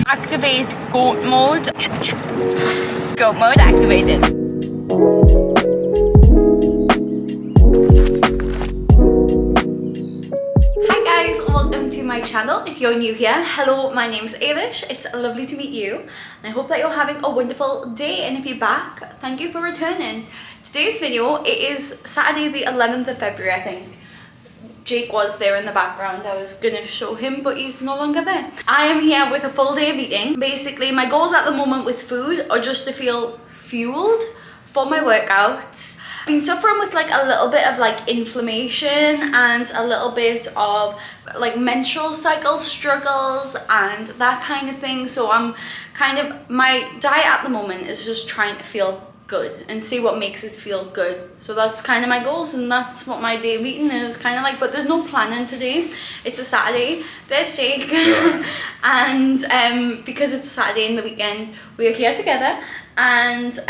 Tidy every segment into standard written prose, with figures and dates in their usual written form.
Activate goat mode. Goat mode activated. Hi guys, welcome to my channel. If you're new here, hello, my name's Ailish. It's lovely to meet you. And I hope that you're having a wonderful day. And if you're back, thank you for returning. Today's video, it is Saturday the 11th of February, I think. Jake was there in the background. I was gonna show him, but he's no longer there. I am here with a full day of eating. Basically, my goals at the moment with food are just to feel fueled for my workouts. I've been suffering with like a little bit of like inflammation and a little bit of like menstrual cycle struggles and that kind of thing. So my diet at the moment is just trying to feel good and see what makes us feel good. So that's kind of my goals, and that's what my day of eating is kind of like. But there's no planning today. It's a Saturday. There's Jake. Yeah. And because it's a Saturday in the weekend, we're here together. And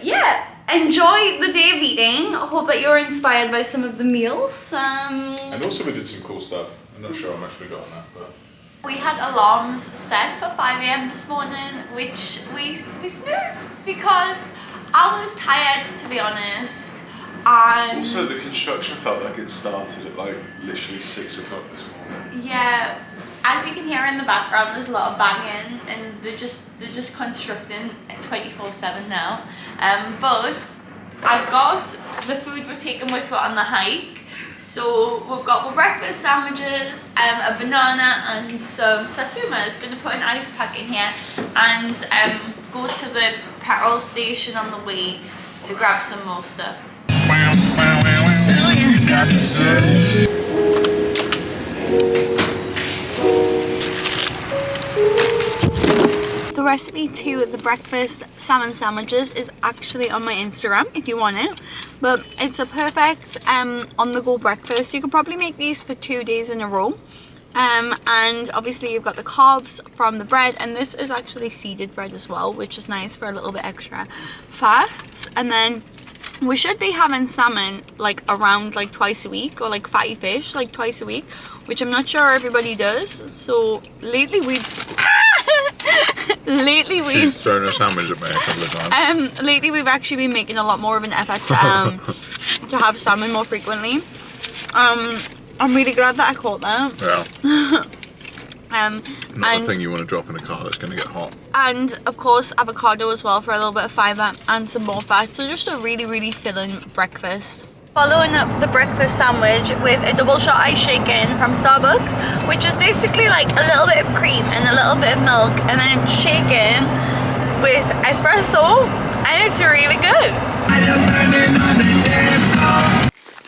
yeah, enjoy the day of eating. I hope that you're inspired by some of the meals. And also we did some cool stuff. I'm not sure how much we got on that, but we had alarms set for 5 AM this morning, which we snoozed because I was tired, to be honest. And also the construction felt like it started at like literally 6 o'clock this morning. Yeah, as you can hear in the background, there's a lot of banging, and they're just constructing 24/7 now. But I've got the food we're taking with us on the hike. So we've got breakfast sandwiches, a banana and some satsumas. Going to put an ice pack in here and go to the petrol station on the way to grab some more stuff. The recipe to the breakfast salmon sandwiches is actually on my Instagram if you want it, but it's a perfect on-the-go breakfast. You could probably make these for 2 days in a row, and obviously you've got the carbs from the bread, and this is actually seeded bread as well, which is nice for a little bit extra fat. And then we should be having salmon like around like twice a week, or like fatty fish like twice a week, which I'm not sure everybody does. So lately she's thrown a sandwich at me a couple of times. Lately we've actually been making a lot more of an effort to have salmon more frequently. I'm really glad that I caught that. Yeah. Not a thing you want to drop in a car that's going to get hot. And of course avocado as well for a little bit of fibre and some more fat. So just a really filling breakfast. Following up the breakfast sandwich with a double shot ice shaken from Starbucks, which is basically like a little bit of cream and a little bit of milk, and then it's shaken with espresso, and it's really good.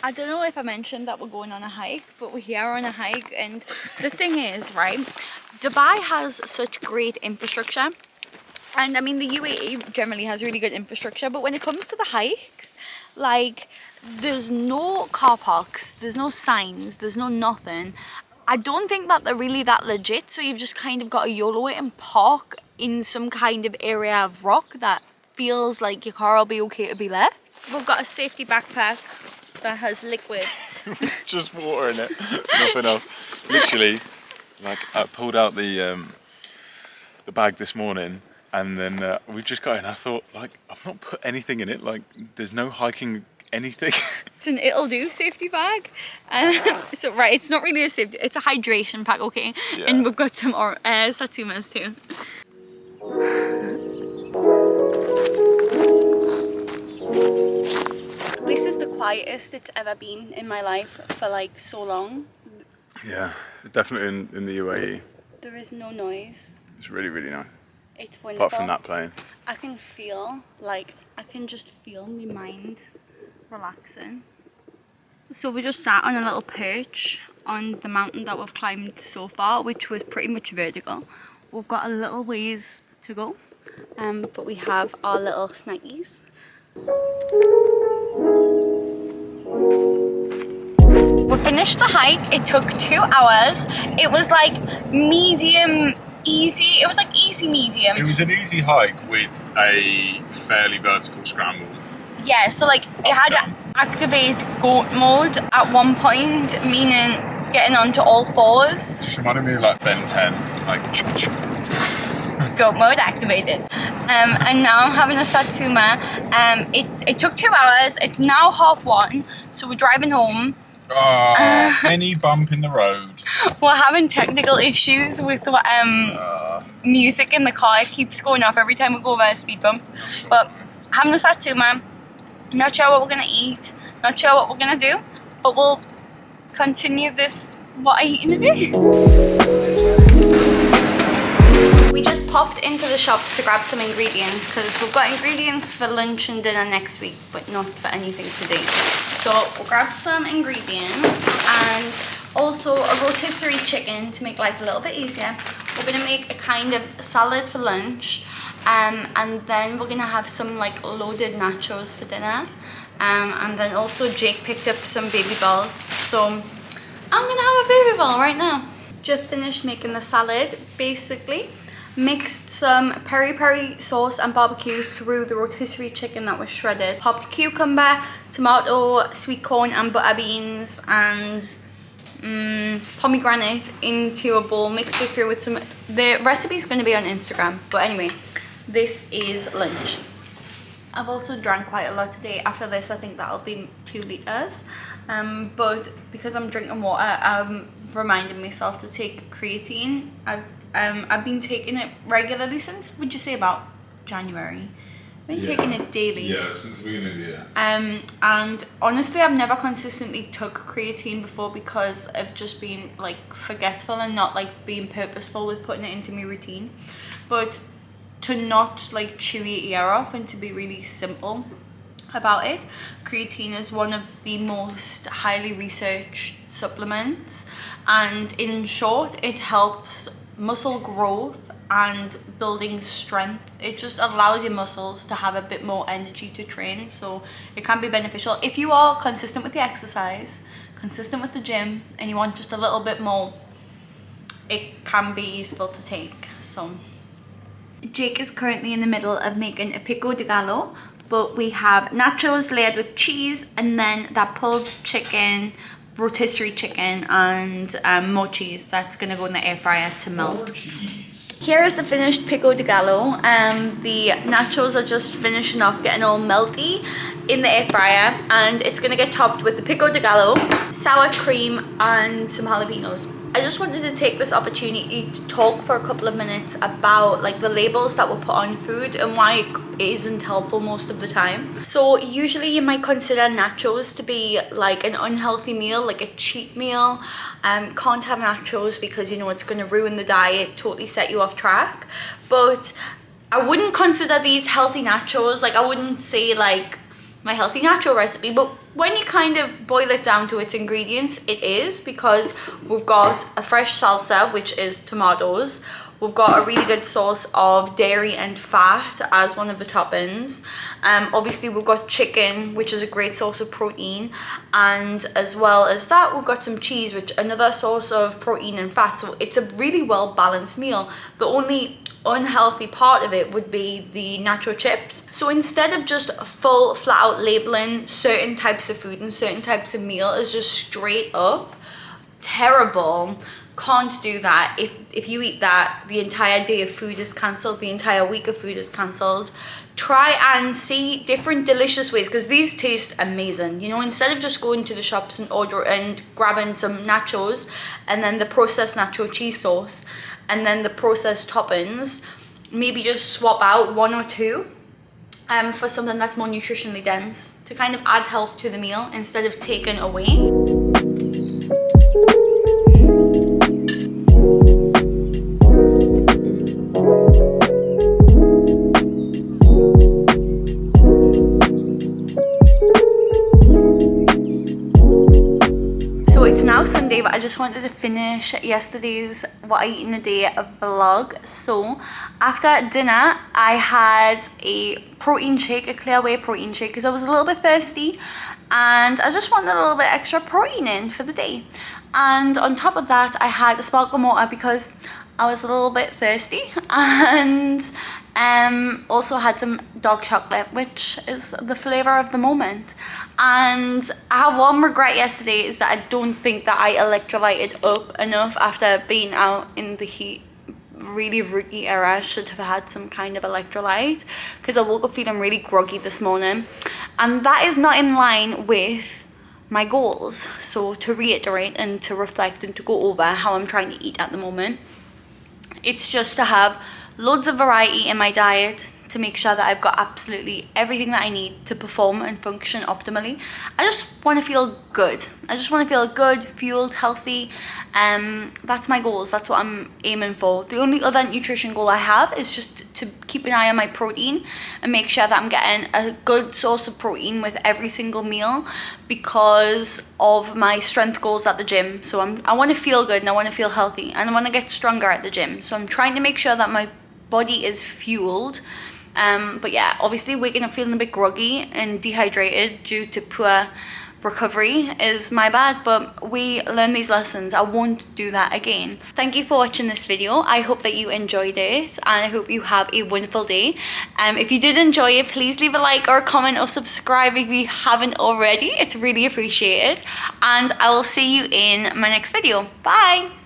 I don't know if I mentioned that we're going on a hike, but we're here on a hike, and the thing is, right, Dubai has such great infrastructure, and I mean the UAE generally has really good infrastructure, but when it comes to the hikes, like, there's no car parks, there's no signs, there's no nothing. I don't think that they're really that legit, so you've just kind of got to YOLO it and park in some kind of area of rock that feels like your car will be okay to be left. We've got a safety backpack that has liquid. Just water in it, nothing else. Literally, like, I pulled out the bag this morning, and then we just got in. I thought, like, I've not put anything in it. Like, there's no hiking anything. It's an it'll do safety bag. So right, it's not really a safety, it's a hydration pack, okay? Yeah. And we've got some satsumas too. This is the quietest it's ever been in my life for like so long. Yeah, definitely in the UAE. There is no noise. It's really nice. It's wonderful. Apart from that plane. I can just feel my mind relaxing. So we just sat on a little perch on the mountain that we've climbed so far, which was pretty much vertical. We've got a little ways to go, but we have our little snackies. We finished the hike. It took 2 hours. It was like medium easy. It was like easy medium. It was an easy hike with a fairly vertical scramble. Yeah, so like it had to activate goat mode at one point, meaning getting onto all fours. Just reminded me of like Ben 10, like Goat mode activated. And now I'm having a satsuma. It took 2 hours. It's now 1:30, so we're driving home. Oh, mini bump in the road. We're having technical issues with music in the car. It keeps going off every time we go over a speed bump. But having a satsuma. Not sure what we're gonna eat. Not sure what we're gonna do. But we'll continue this what I eat in a day. We just popped into the shops to grab some ingredients because we've got ingredients for lunch and dinner next week, but not for anything today. So we'll grab some ingredients and also a rotisserie chicken to make life a little bit easier. We're gonna make a kind of salad for lunch, and then we're gonna have some like loaded nachos for dinner. And then also Jake picked up some baby balls, so I'm gonna have a baby ball right now. Just finished making the salad, basically. Mixed some peri-peri sauce and barbecue through the rotisserie chicken that was shredded. Popped cucumber, tomato, sweet corn and butter beans and pomegranate into a bowl. Mixed it through with some... The recipe's going to be on Instagram. But anyway, this is lunch. I've also drank quite a lot today. After this, I think that'll be 2 liters. But because I'm drinking water, I'm reminding myself to take creatine. I've been taking it regularly since, would you say, about January? I've been taking it daily. Yeah, since the beginning of the year. And honestly, I've never consistently took creatine before because I've just been like forgetful and not like being purposeful with putting it into my routine. But to not like chew your ear off and to be really simple about it, creatine is one of the most highly researched supplements, and in short, it helps muscle growth and building strength. It just allows your muscles to have a bit more energy to train, so it can be beneficial if you are consistent with the exercise, consistent with the gym, and you want just a little bit more. It can be useful to take. So Jake is currently in the middle of making a pico de gallo, but we have nachos layered with cheese and then that pulled chicken, rotisserie chicken, and more cheese that's gonna go in the air fryer to melt. Here is the finished pico de gallo. The nachos are just finishing off getting all melty in the air fryer, and it's gonna get topped with the pico de gallo, sour cream, and some jalapenos. I just wanted to take this opportunity to talk for a couple of minutes about like the labels that were put on food and why it isn't helpful most of the time. So usually you might consider nachos to be like an unhealthy meal, like a cheat meal. Can't have nachos because you know it's going to ruin the diet, totally set you off track. But I wouldn't consider these healthy nachos. Like I wouldn't say like my healthy nacho recipe, but when you kind of boil it down to its ingredients, it is, because we've got a fresh salsa, which is tomatoes. We've got a really good sauce of dairy and fat as one of the toppings. Obviously we've got chicken, which is a great source of protein, and as well as that we've got some cheese, which another source of protein and fat. So it's a really well balanced meal. The only unhealthy part of it would be the nacho chips. So instead of just full flat out labeling certain types of food and certain types of meal as just straight up terrible, can't do that. If you eat that, the entire day of food is cancelled, the entire week of food is cancelled. Try and see different delicious ways, because these taste amazing. You know, instead of just going to the shops and order and grabbing some nachos and then the processed nacho cheese sauce and then the processed toppings, maybe just swap out one or two for something that's more nutritionally dense to kind of add health to the meal instead of taking away. Sunday, but I just wanted to finish yesterday's what I eat in a day vlog. So after dinner I had a protein shake, a clear whey protein shake, because I was a little bit thirsty and I just wanted a little bit extra protein in for the day. And on top of that I had a sparkling water because I was a little bit thirsty, and also had some dark chocolate, which is the flavor of the moment. And I have one regret yesterday, is that I don't think that I electrolyted up enough after being out in the heat really rookie era, should have had some kind of electrolyte, because I woke up feeling really groggy this morning, and that is not in line with my goals. So to reiterate and to reflect and to go over how I'm trying to eat at the moment, it's just to have loads of variety in my diet, to make sure that I've got absolutely everything that I need to perform and function optimally. I just want to feel good. I just want to feel good, fueled, healthy. That's my goals. That's what I'm aiming for. The only other nutrition goal I have is just to keep an eye on my protein and make sure that I'm getting a good source of protein with every single meal, because of my strength goals at the gym. So I want to feel good and I want to feel healthy and I want to get stronger at the gym. So I'm trying to make sure that my body is fueled. But yeah, obviously waking up feeling a bit groggy and dehydrated due to poor recovery is my bad, but we learn these lessons. I won't do that again. Thank you for watching this video. I hope that you enjoyed it, and I hope you have a wonderful day. If you did enjoy it, please leave a like or a comment or subscribe if you haven't already. It's really appreciated, and I will see you in my next video. Bye.